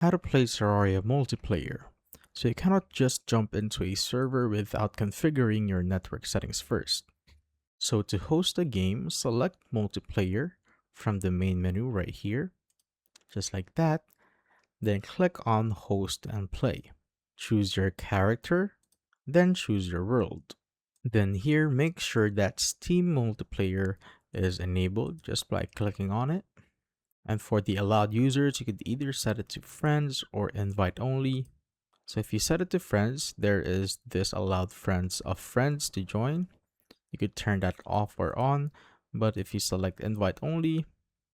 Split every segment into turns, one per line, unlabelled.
How to play Terraria multiplayer. So you cannot just jump into a server without configuring your network settings first. So to host a game, select multiplayer from the main menu right here, just like that. Then click on host and play. Choose your character, then choose your world. Then here, make sure that Steam multiplayer is enabled just by clicking on it. And for the allowed users, you could either set it to friends or invite only. So if you set it to friends, there is this allowed friends of friends to join. You could turn that off or on, but if you select invite only,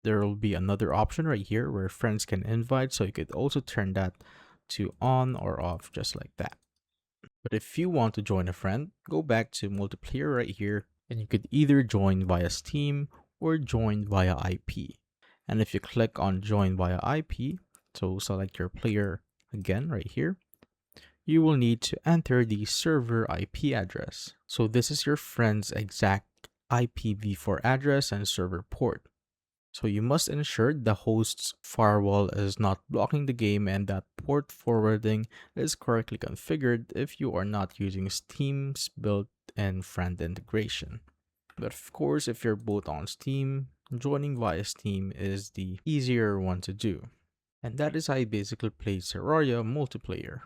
there will be another option right here where friends can invite. So you could also turn that to on or off just like that. But if you want to join a friend, go back to multiplayer right here and you could either join via Steam or join via IP. And if you click on join via IP, so select your player again right here, you will need to enter the server IP address. So this is your friend's exact IPv4 address and server port. So you must ensure the host's firewall is not blocking the game and that port forwarding is correctly configured if you are not using Steam's built-in friend integration. But of course, if you're both on Steam, joining via Steam is the easier one to do. And that is how I basically play Terraria multiplayer.